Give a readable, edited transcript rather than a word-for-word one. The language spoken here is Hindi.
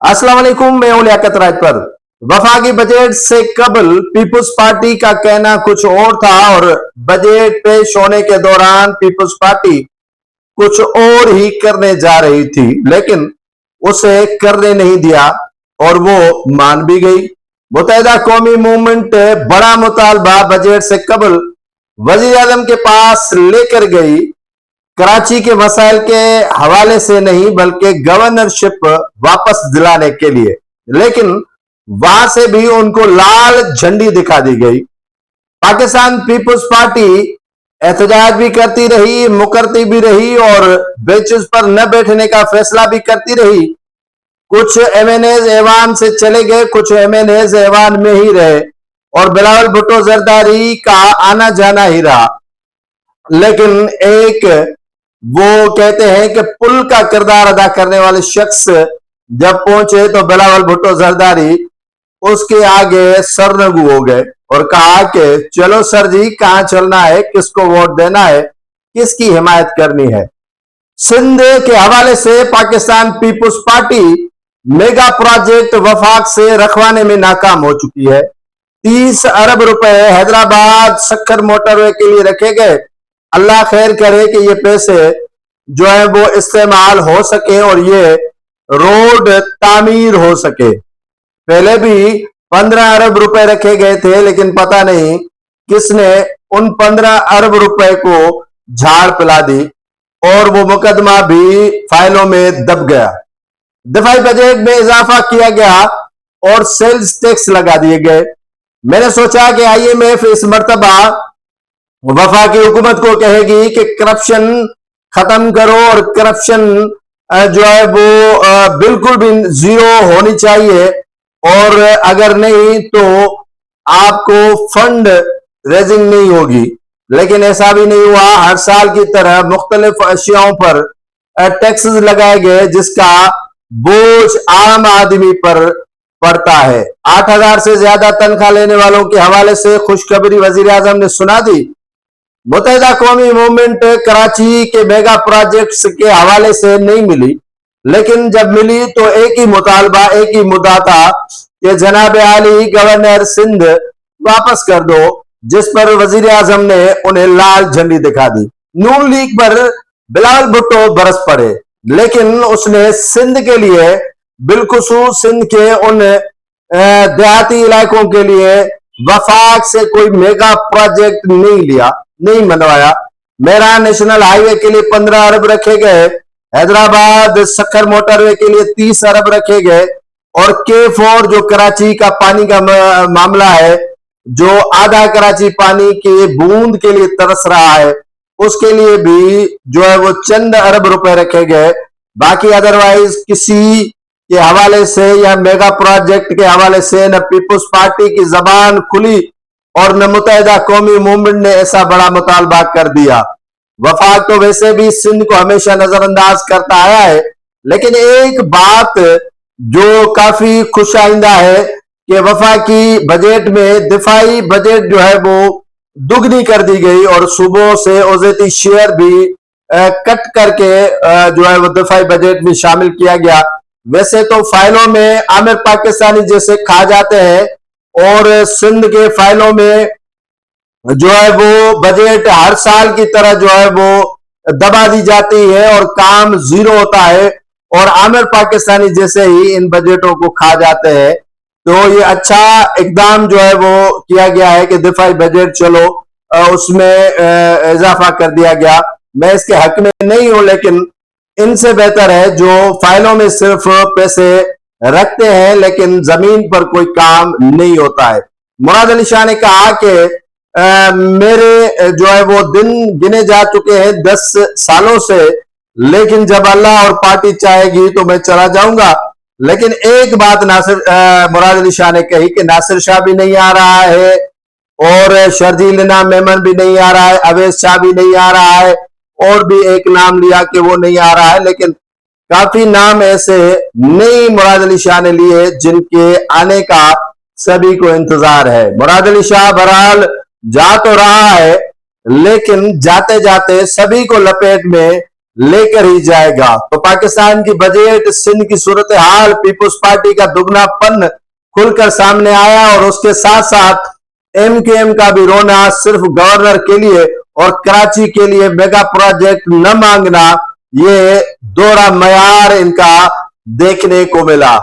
अस्सलाम वालेकुम, मैं हूं लियाकत राजपर। वफाकी बजट से कबल पीपुल्स पार्टी का कहना कुछ और था और बजट पेश होने के दौरान पीपुल्स पार्टी कुछ और ही करने जा रही थी, लेकिन उसे करने नहीं दिया और वो मान भी गई। मुत्तहिदा कौमी मूवमेंट बड़ा मुतालबा बजट से कबल वजीर आजम के पास लेकर गई, कराची के मसाइल के हवाले से नहीं बल्कि गवर्नरशिप वापस दिलाने के लिए, लेकिन वहां से भी उनको लाल झंडी दिखा दी गई। पाकिस्तान पीपुल्स पार्टी एहतजाज भी करती रही, मुकरती भी रही और बेंचेस पर न बैठने का फैसला भी करती रही। कुछ एमएनएज ऐवान से चले गए, कुछ एमएनएज ऐवान में ही रहे और बिलावल भुट्टो जरदारी का आना जाना ही रहा। लेकिन एक वो कहते हैं कि पुल का किरदार अदा करने वाले शख्स जब पहुंचे तो बिलावल भुट्टो जरदारी उसके आगे सरनगू हो गए और कहा कि चलो सर जी, कहां चलना है, किसको वोट देना है, किसकी हिमायत करनी है। सिंध के हवाले से Pakistan Peoples Party mega project वफाक से रखवाने में नाकाम हो चुकी है। 30 अरब रुपए हैदराबाद सक्खर मोटरवे के लिए रखे गए। अल्लाह खैर करे कि ये पैसे जो है वो इस्तेमाल हो सके और ये रोड तामीर हो सके। पहले भी 15 अरब रुपए रखे गए थे, लेकिन पता नहीं किसने उन 15 अरब रुपए को झाड़ पिला दी और वो मुकदमा भी फाइलों में दब गया। दफाई बजट में इजाफा किया गया और सेल्स टैक्स लगा दिए गए। मैंने सोचा कि आईएमएफ इस मर्तबा वफाकी हुकूमत को कहेगी कि करप्शन खत्म करो और करप्शन जो है वो बिल्कुल भी जीरो होनी चाहिए और अगर नहीं तो आपको फंड रेजिंग नहीं होगी। लेकिन ऐसा भी नहीं हुआ। हर साल की तरह मुख्तलिफ अशियाओं पर टैक्सेस लगाए गए जिसका बोझ आम आदमी पर पड़ता है। 8,000 से ज्यादा तनख्वाह लेने वालों के हवाले से खुशखबरी वजीर आजम ने सुना दी। मुत्तहिदा कौमी मूवमेंट कराची के मेगा प्रोजेक्ट्स के हवाले से नहीं मिली, लेकिन जब मिली तो एक ही मुतालबा, एक ही मुद्दा था कि जनाब आली गवर्नर सिंध वापस कर दो, जिस पर वजीर आजम ने उन्हें लाल झंडी दिखा दी। नून लीग पर बिलावल भुट्टो बरस पड़े, लेकिन उसने सिंध के लिए, बिलखुसूस सिंध के उन देहाती इलाकों के लिए वफाक से कोई मेगा प्रोजेक्ट नहीं लिया, नहीं मनवाया। मेरा नेशनल हाईवे के लिए 15 अरब रखे गए, हैदराबाद सक्खर मोटरवे के लिए 30 अरब रखे गए और K4 जो कराची का पानी का मामला है, जो आधा कराची पानी के बूंद के लिए तरस रहा है, उसके लिए भी जो है वो चंद अरब रुपए रखे गए। बाकी अदरवाइज किसी के हवाले से या मेगा प्रोजेक्ट के हवाले से न पीपुल्स पार्टी की जबान खुली और न मुत्तहिदा कौमी मूवमेंट ने ऐसा बड़ा मुतालबा कर दिया। वफाक तो वैसे भी सिंध को हमेशा नजरअंदाज करता आया है, लेकिन एक बात जो काफी खुश आइंदा है कि वफाकी बजट में दिफाई बजट जो है वो दुगनी कर दी गई और सुबह से ओजेती शेयर भी कट करके जो है वो दिफाई बजट में शामिल किया गया। वैसे तो फाइलों में आमिर पाकिस्तानी जैसे खा जाते हैं और सिंध के फाइलों में जो है वो बजट हर साल की तरह जो है वो दबा दी जाती है और काम जीरो होता है और आमिर पाकिस्तानी जैसे ही इन बजटों को खा जाते हैं। तो ये अच्छा इकदाम जो है वो किया गया है कि दिफाई बजट चलो उसमें इजाफा कर दिया गया। मैं इसके हक में नहीं हूं, लेकिन इनसे बेहतर है जो फाइलों में सिर्फ पैसे रखते हैं लेकिन जमीन पर कोई काम नहीं होता है। मुराद अली शाह ने कहा कि मेरे जो है वो दिन गिने जा चुके हैं 10 सालों से, लेकिन जब अल्लाह और पार्टी चाहेगी तो मैं चला जाऊंगा। लेकिन एक बात मुराद अली शाह ने कही कि नासिर शाह भी नहीं आ रहा है और शर्जील इनाम मेमन भी नहीं आ रहा है, अवैस शाह भी नहीं आ रहा है और भी एक नाम लिया कि वो नहीं आ रहा है, लेकिन काफी नाम ऐसे नहीं मुराद अली शाह ने लिए जिनके आने का सभी को इंतजार है। मुराद अली शाह बहरहाल जा तो रहा है, लेकिन जाते जाते सभी को लपेट में लेकर ही जाएगा। तो पाकिस्तान की बजट, सिंध की सूरत हाल, पीपुल्स पार्टी का दुगनापन खुलकर सामने आया और उसके साथ साथ एमकेएम का भी रोना, सिर्फ गवर्नर के लिए और कराची के लिए मेगा प्रोजेक्ट न मांगना, ये दोहरा मयार इनका देखने को मिला।